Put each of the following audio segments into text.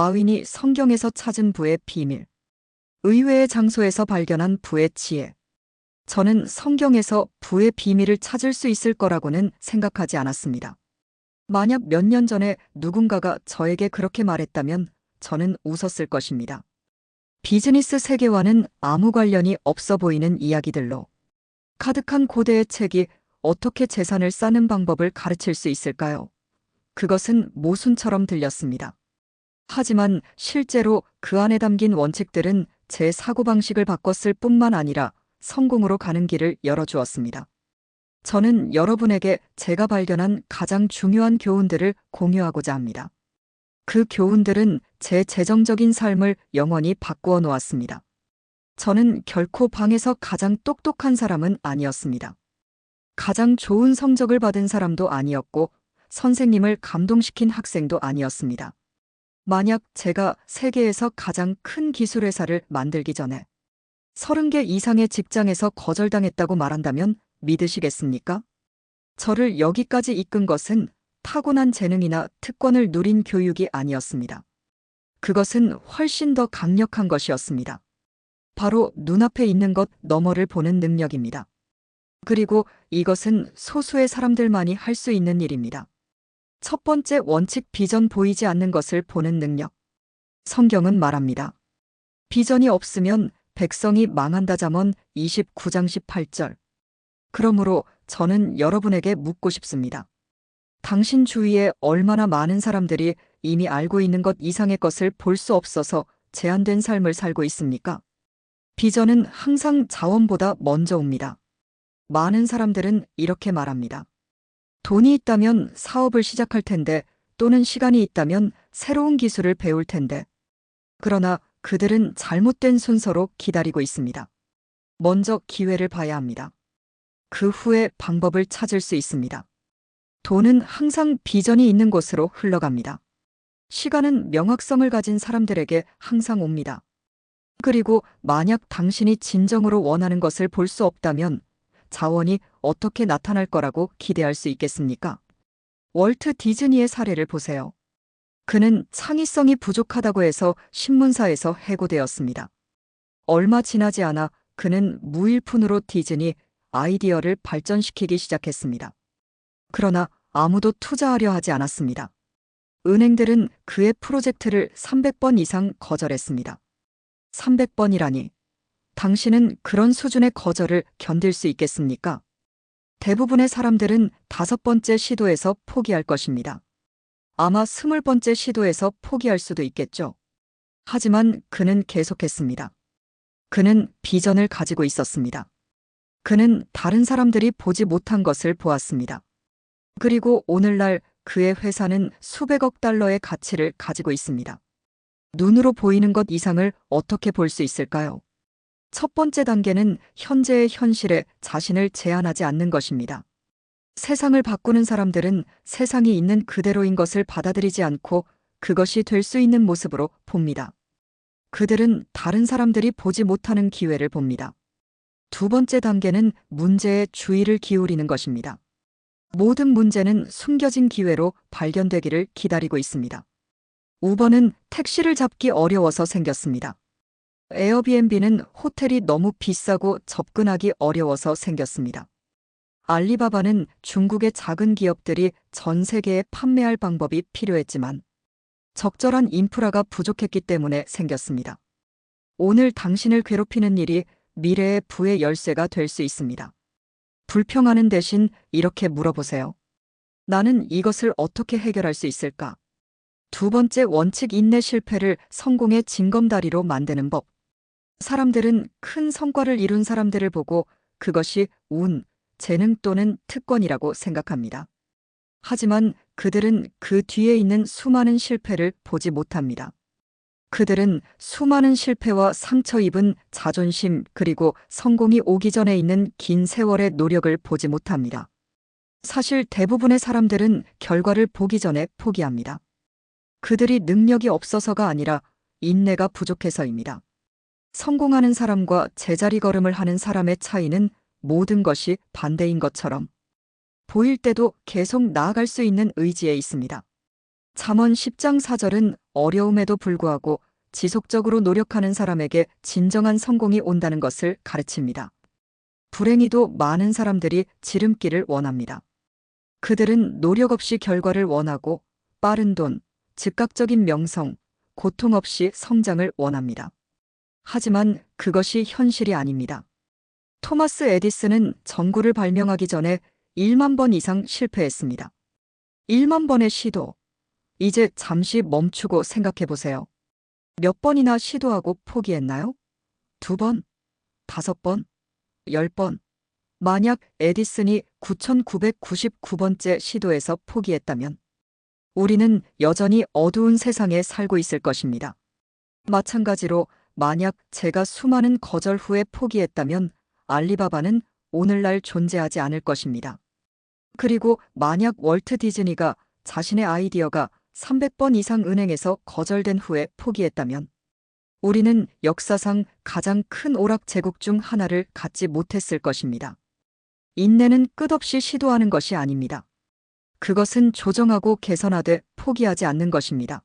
마윈이 성경에서 찾은 부의 비밀. 의외의 장소에서 발견한 부의 지혜. 저는 성경에서 부의 비밀을 찾을 수 있을 거라고는 생각하지 않았습니다. 만약 몇 년 전에 누군가가 저에게 그렇게 말했다면 저는 웃었을 것입니다. 비즈니스 세계와는 아무 관련이 없어 보이는 이야기들로 가득한 고대의 책이 어떻게 재산을 쌓는 방법을 가르칠 수 있을까요? 그것은 모순처럼 들렸습니다. 하지만 실제로 그 안에 담긴 원칙들은 제 사고방식을 바꿨을 뿐만 아니라 성공으로 가는 길을 열어주었습니다. 저는 여러분에게 제가 발견한 가장 중요한 교훈들을 공유하고자 합니다. 그 교훈들은 제 재정적인 삶을 영원히 바꾸어 놓았습니다. 저는 결코 방에서 가장 똑똑한 사람은 아니었습니다. 가장 좋은 성적을 받은 사람도 아니었고 선생님을 감동시킨 학생도 아니었습니다. 만약 제가 세계에서 가장 큰 기술회사를 만들기 전에 30개 이상의 직장에서 거절당했다고 말한다면 믿으시겠습니까? 저를 여기까지 이끈 것은 타고난 재능이나 특권을 누린 교육이 아니었습니다. 그것은 훨씬 더 강력한 것이었습니다. 바로 눈앞에 있는 것 너머를 보는 능력입니다. 그리고 이것은 소수의 사람들만이 할 수 있는 일입니다. 첫 번째 원칙, 비전, 보이지 않는 것을 보는 능력. 성경은 말합니다. 비전이 없으면 백성이 망한다. 잠언 29장 18절. 그러므로 저는 여러분에게 묻고 싶습니다. 당신 주위에 얼마나 많은 사람들이 이미 알고 있는 것 이상의 것을 볼 수 없어서 제한된 삶을 살고 있습니까? 비전은 항상 자원보다 먼저 옵니다. 많은 사람들은 이렇게 말합니다. 돈이 있다면 사업을 시작할 텐데, 또는 시간이 있다면 새로운 기술을 배울 텐데. 그러나 그들은 잘못된 순서로 기다리고 있습니다. 먼저 기회를 봐야 합니다. 그 후에 방법을 찾을 수 있습니다. 돈은 항상 비전이 있는 곳으로 흘러갑니다. 시간은 명확성을 가진 사람들에게 항상 옵니다. 그리고 만약 당신이 진정으로 원하는 것을 볼 수 없다면 자원이 어떻게 나타날 거라고 기대할 수 있겠습니까? 월트 디즈니의 사례를 보세요. 그는 창의성이 부족하다고 해서 신문사에서 해고되었습니다. 얼마 지나지 않아 그는 무일푼으로 디즈니 아이디어를 발전시키기 시작했습니다. 그러나 아무도 투자하려 하지 않았습니다. 은행들은 그의 프로젝트를 300번 이상 거절했습니다. 300번이라니. 당신은 그런 수준의 거절을 견딜 수 있겠습니까? 대부분의 사람들은 5번째 시도에서 포기할 것입니다. 아마 20번째 시도에서 포기할 수도 있겠죠. 하지만 그는 계속했습니다. 그는 비전을 가지고 있었습니다. 그는 다른 사람들이 보지 못한 것을 보았습니다. 그리고 오늘날 그의 회사는 수백억 달러의 가치를 가지고 있습니다. 눈으로 보이는 것 이상을 어떻게 볼 수 있을까요? 첫 번째 단계는 현재의 현실에 자신을 제한하지 않는 것입니다. 세상을 바꾸는 사람들은 세상이 있는 그대로인 것을 받아들이지 않고 그것이 될 수 있는 모습으로 봅니다. 그들은 다른 사람들이 보지 못하는 기회를 봅니다. 두 번째 단계는 문제에 주의를 기울이는 것입니다. 모든 문제는 숨겨진 기회로 발견되기를 기다리고 있습니다. 우버는 택시를 잡기 어려워서 생겼습니다. 에어비앤비는 호텔이 너무 비싸고 접근하기 어려워서 생겼습니다. 알리바바는 중국의 작은 기업들이 전 세계에 판매할 방법이 필요했지만 적절한 인프라가 부족했기 때문에 생겼습니다. 오늘 당신을 괴롭히는 일이 미래의 부의 열쇠가 될 수 있습니다. 불평하는 대신 이렇게 물어보세요. 나는 이것을 어떻게 해결할 수 있을까? 두 번째 원칙, 인내. 실패를 성공의 징검다리로 만드는 법. 사람들은 큰 성과를 이룬 사람들을 보고 그것이 운, 재능 또는 특권이라고 생각합니다. 하지만 그들은 그 뒤에 있는 수많은 실패를 보지 못합니다. 그들은 수많은 실패와 상처 입은 자존심 그리고 성공이 오기 전에 있는 긴 세월의 노력을 보지 못합니다. 사실 대부분의 사람들은 결과를 보기 전에 포기합니다. 그들이 능력이 없어서가 아니라 인내가 부족해서입니다. 성공하는 사람과 제자리 걸음을 하는 사람의 차이는 모든 것이 반대인 것처럼 보일 때도 계속 나아갈 수 있는 의지에 있습니다. 잠언 10장 4절은 어려움에도 불구하고 지속적으로 노력하는 사람에게 진정한 성공이 온다는 것을 가르칩니다. 불행히도 많은 사람들이 지름길을 원합니다. 그들은 노력 없이 결과를 원하고 빠른 돈, 즉각적인 명성, 고통 없이 성장을 원합니다. 하지만 그것이 현실이 아닙니다. 토마스 에디슨은 전구를 발명하기 전에 1만 번 이상 실패했습니다. 1만 번의 시도. 이제 잠시 멈추고 생각해 보세요. 몇 번이나 시도하고 포기했나요? 2번, 5번, 10번. 만약 에디슨이 9,999번째 시도에서 포기했다면 우리는 여전히 어두운 세상에 살고 있을 것입니다. 마찬가지로 만약 제가 수많은 거절 후에 포기했다면 알리바바는 오늘날 존재하지 않을 것입니다. 그리고 만약 월트 디즈니가 자신의 아이디어가 300번 이상 은행에서 거절된 후에 포기했다면 우리는 역사상 가장 큰 오락 제국 중 하나를 갖지 못했을 것입니다. 인내는 끝없이 시도하는 것이 아닙니다. 그것은 조정하고 개선하되 포기하지 않는 것입니다.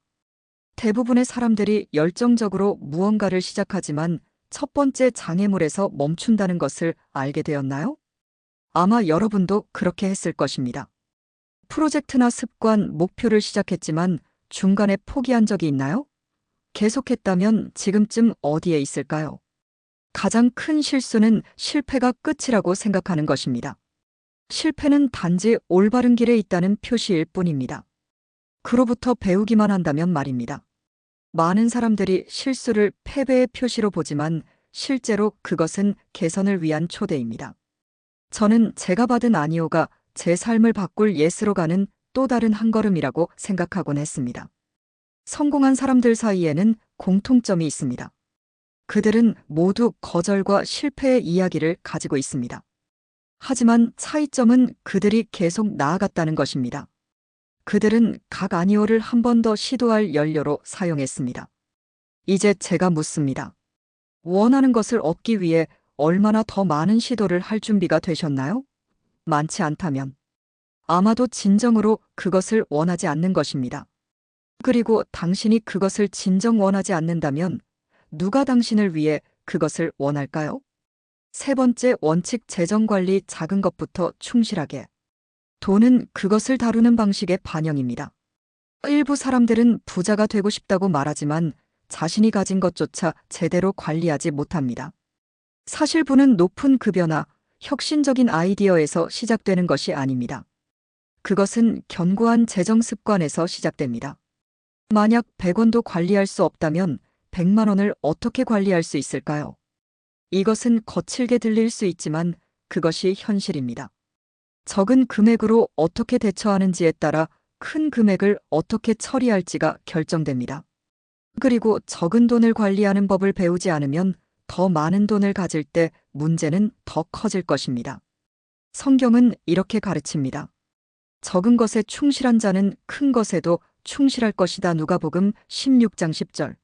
대부분의 사람들이 열정적으로 무언가를 시작하지만 첫 번째 장애물에서 멈춘다는 것을 알게 되었나요? 아마 여러분도 그렇게 했을 것입니다. 프로젝트나 습관, 목표를 시작했지만 중간에 포기한 적이 있나요? 계속했다면 지금쯤 어디에 있을까요? 가장 큰 실수는 실패가 끝이라고 생각하는 것입니다. 실패는 단지 올바른 길에 있다는 표시일 뿐입니다. 그로부터 배우기만 한다면 말입니다. 많은 사람들이 실수를 패배의 표시로 보지만 실제로 그것은 개선을 위한 초대입니다. 저는 제가 받은 아니오가 제 삶을 바꿀 예스로 가는 또 다른 한 걸음이라고 생각하곤 했습니다. 성공한 사람들 사이에는 공통점이 있습니다. 그들은 모두 거절과 실패의 이야기를 가지고 있습니다. 하지만 차이점은 그들이 계속 나아갔다는 것입니다. 그들은 각 아니오를 한 번 더 시도할 연료로 사용했습니다. 이제 제가 묻습니다. 원하는 것을 얻기 위해 얼마나 더 많은 시도를 할 준비가 되셨나요? 많지 않다면 아마도 진정으로 그것을 원하지 않는 것입니다. 그리고 당신이 그것을 진정 원하지 않는다면 누가 당신을 위해 그것을 원할까요? 세 번째 원칙 재정관리 작은 것부터 충실하게. 돈은 그것을 다루는 방식의 반영입니다. 일부 사람들은 부자가 되고 싶다고 말하지만 자신이 가진 것조차 제대로 관리하지 못합니다. 사실 부는 높은 급여나 혁신적인 아이디어에서 시작되는 것이 아닙니다. 그것은 견고한 재정 습관에서 시작됩니다. 만약 100원도 관리할 수 없다면 100만 원을 어떻게 관리할 수 있을까요? 이것은 거칠게 들릴 수 있지만 그것이 현실입니다. 적은 금액으로 어떻게 대처하는지에 따라 큰 금액을 어떻게 처리할지가 결정됩니다. 그리고 적은 돈을 관리하는 법을 배우지 않으면 더 많은 돈을 가질 때 문제는 더 커질 것입니다. 성경은 이렇게 가르칩니다. 적은 것에 충실한 자는 큰 것에도 충실할 것이다. 누가복음 16장 10절.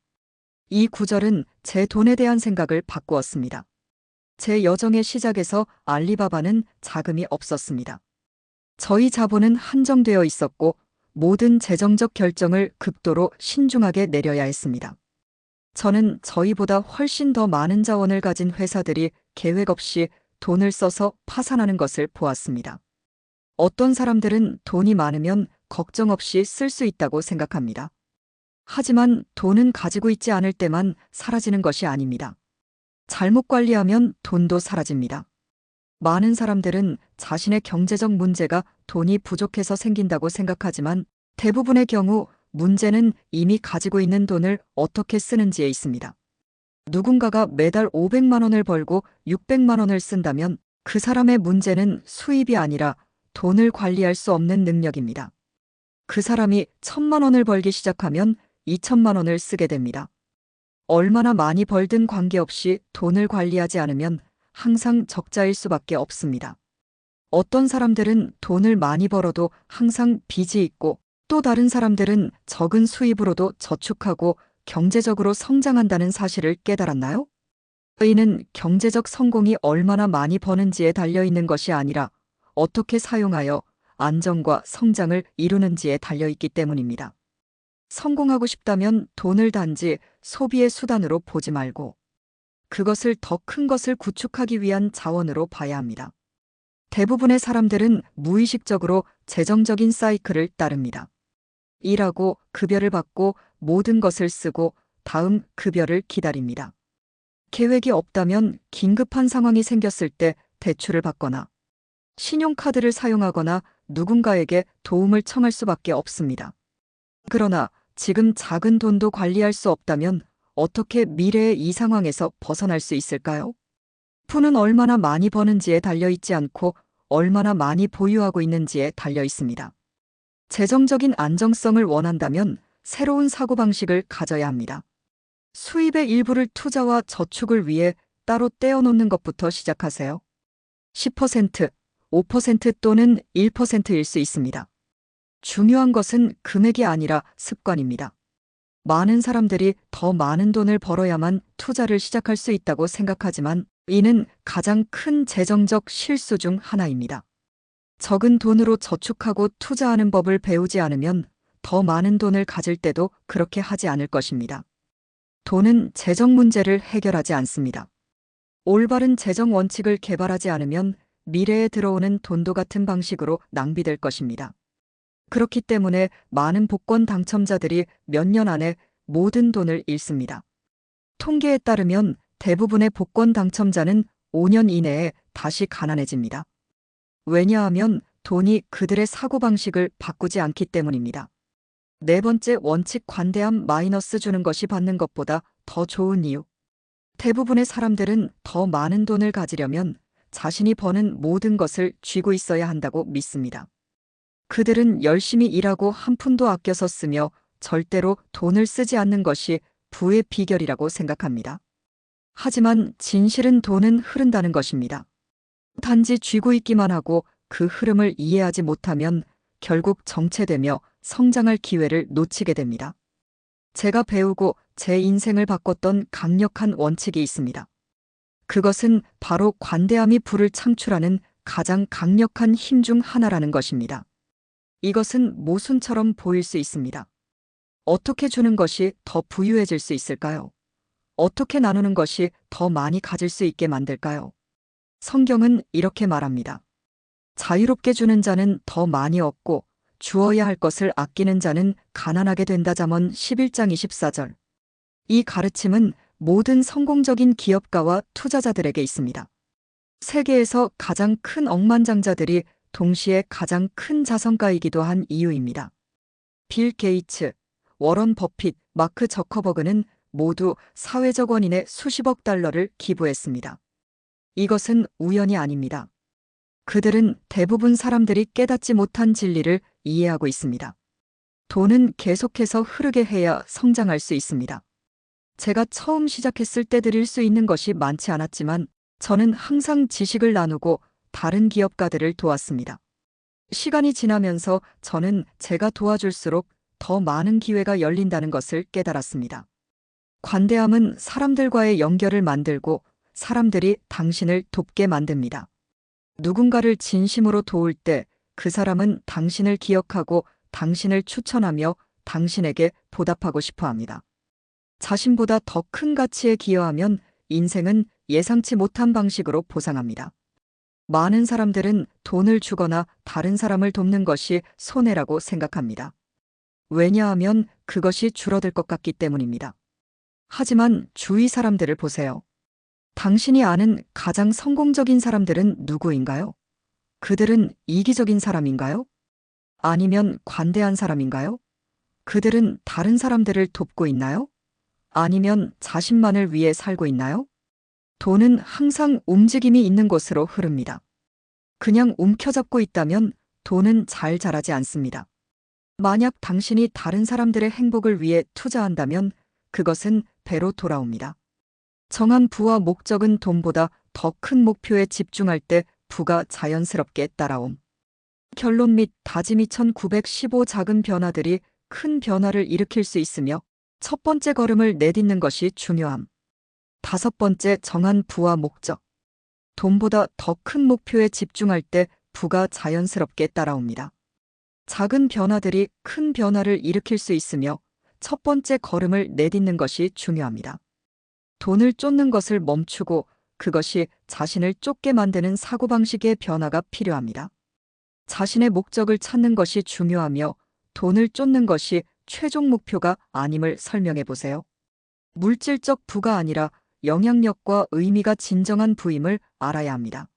이 구절은 제 돈에 대한 생각을 바꾸었습니다. 제 여정의 시작에서 알리바바는 자금이 없었습니다. 저희 자본은 한정되어 있었고 모든 재정적 결정을 극도로 신중하게 내려야 했습니다. 저는 저희보다 훨씬 더 많은 자원을 가진 회사들이 계획 없이 돈을 써서 파산하는 것을 보았습니다. 어떤 사람들은 돈이 많으면 걱정 없이 쓸 수 있다고 생각합니다. 하지만 돈은 가지고 있지 않을 때만 사라지는 것이 아닙니다. 잘못 관리하면 돈도 사라집니다. 많은 사람들은 자신의 경제적 문제가 돈이 부족해서 생긴다고 생각하지만 대부분의 경우 문제는 이미 가지고 있는 돈을 어떻게 쓰는지에 있습니다. 누군가가 매달 500만 원을 벌고 600만 원을 쓴다면 그 사람의 문제는 수입이 아니라 돈을 관리할 수 없는 능력입니다. 그 사람이 1,000만 원을 벌기 시작하면 2,000만 원을 쓰게 됩니다. 얼마나 많이 벌든 관계없이 돈을 관리하지 않으면 항상 적자일 수밖에 없습니다. 어떤 사람들은 돈을 많이 벌어도 항상 빚이 있고 또 다른 사람들은 적은 수입으로도 저축하고 경제적으로 성장한다는 사실을 깨달았나요? 이는 경제적 성공이 얼마나 많이 버는지에 달려있는 것이 아니라 어떻게 사용하여 안정과 성장을 이루는지에 달려있기 때문입니다. 성공하고 싶다면 돈을 단지 소비의 수단으로 보지 말고 그것을 더 큰 것을 구축하기 위한 자원으로 봐야 합니다. 대부분의 사람들은 무의식적으로 재정적인 사이클을 따릅니다. 일하고 급여를 받고 모든 것을 쓰고 다음 급여를 기다립니다. 계획이 없다면 긴급한 상황이 생겼을 때 대출을 받거나 신용카드를 사용하거나 누군가에게 도움을 청할 수밖에 없습니다. 그러나 지금 작은 돈도 관리할 수 없다면 어떻게 미래의 이 상황에서 벗어날 수 있을까요? 푸는 얼마나 많이 버는지에 달려있지 않고 얼마나 많이 보유하고 있는지에 달려 있습니다. 재정적인 안정성을 원한다면 새로운 사고방식을 가져야 합니다. 수입의 일부를 투자와 저축을 위해 따로 떼어놓는 것부터 시작하세요. 10%, 5% 또는 1%일 수 있습니다. 중요한 것은 금액이 아니라 습관입니다. 많은 사람들이 더 많은 돈을 벌어야만 투자를 시작할 수 있다고 생각하지만 이는 가장 큰 재정적 실수 중 하나입니다. 적은 돈으로 저축하고 투자하는 법을 배우지 않으면 더 많은 돈을 가질 때도 그렇게 하지 않을 것입니다. 돈은 재정 문제를 해결하지 않습니다. 올바른 재정 원칙을 개발하지 않으면 미래에 들어오는 돈도 같은 방식으로 낭비될 것입니다. 그렇기 때문에 많은 복권 당첨자들이 몇 년 안에 모든 돈을 잃습니다. 통계에 따르면 대부분의 복권 당첨자는 5년 이내에 다시 가난해집니다. 왜냐하면 돈이 그들의 사고방식을 바꾸지 않기 때문입니다. 네 번째 원칙 관대함 마이너스 주는 것이 받는 것보다 더 좋은 이유. 대부분의 사람들은 더 많은 돈을 가지려면 자신이 버는 모든 것을 쥐고 있어야 한다고 믿습니다. 그들은 열심히 일하고 한 푼도 아껴서 쓰며 절대로 돈을 쓰지 않는 것이 부의 비결이라고 생각합니다. 하지만 진실은 돈은 흐른다는 것입니다. 단지 쥐고 있기만 하고 그 흐름을 이해하지 못하면 결국 정체되며 성장할 기회를 놓치게 됩니다. 제가 배우고 제 인생을 바꿨던 강력한 원칙이 있습니다. 그것은 바로 관대함이 부를 창출하는 가장 강력한 힘 중 하나라는 것입니다. 이것은 모순처럼 보일 수 있습니다. 어떻게 주는 것이 더 부유해질 수 있을까요? 어떻게 나누는 것이 더 많이 가질 수 있게 만들까요? 성경은 이렇게 말합니다. 자유롭게 주는 자는 더 많이 얻고 주어야 할 것을 아끼는 자는 가난하게 된다. 잠언 11장 24절. 이 가르침은 모든 성공적인 기업가와 투자자들에게 있습니다. 세계에서 가장 큰 억만장자들이 동시에 가장 큰 자선가이기도 한 이유입니다. 빌 게이츠, 워런 버핏, 마크 저커버그는 모두 사회적 원인에 수십억 달러를 기부했습니다. 이것은 우연이 아닙니다. 그들은 대부분 사람들이 깨닫지 못한 진리를 이해하고 있습니다. 돈은 계속해서 흐르게 해야 성장할 수 있습니다. 제가 처음 시작했을 때 드릴 수 있는 것이 많지 않았지만 저는 항상 지식을 나누고 다른 기업가들을 도왔습니다. 시간이 지나면서 저는 제가 도와줄수록 더 많은 기회가 열린다는 것을 깨달았습니다. 관대함은 사람들과의 연결을 만들고 사람들이 당신을 돕게 만듭니다. 누군가를 진심으로 도울 때 그 사람은 당신을 기억하고 당신을 추천하며 당신에게 보답하고 싶어 합니다. 자신보다 더 큰 가치에 기여하면 인생은 예상치 못한 방식으로 보상합니다. 많은 사람들은 돈을 주거나 다른 사람을 돕는 것이 손해라고 생각합니다. 왜냐하면 그것이 줄어들 것 같기 때문입니다. 하지만 주위 사람들을 보세요. 당신이 아는 가장 성공적인 사람들은 누구인가요? 그들은 이기적인 사람인가요? 아니면 관대한 사람인가요? 그들은 다른 사람들을 돕고 있나요? 아니면 자신만을 위해 살고 있나요? 돈은 항상 움직임이 있는 곳으로 흐릅니다. 그냥 움켜잡고 있다면 돈은 잘 자라지 않습니다. 만약 당신이 다른 사람들의 행복을 위해 투자한다면 그것은 배로 돌아옵니다. 정한 부와 목적은 돈보다 더 큰 목표에 집중할 때 부가 자연스럽게 따라옴. 결론 및 다짐이 1915 작은 변화들이 큰 변화를 일으킬 수 있으며 첫 번째 걸음을 내딛는 것이 중요함. 다섯 번째 정한 부와 목적. 돈보다 더 큰 목표에 집중할 때 부가 자연스럽게 따라옵니다. 작은 변화들이 큰 변화를 일으킬 수 있으며 첫 번째 걸음을 내딛는 것이 중요합니다. 돈을 쫓는 것을 멈추고 그것이 자신을 쫓게 만드는 사고방식의 변화가 필요합니다. 자신의 목적을 찾는 것이 중요하며 돈을 쫓는 것이 최종 목표가 아님을 설명해 보세요. 물질적 부가 아니라 영향력과 의미가 진정한 부임을 알아야 합니다.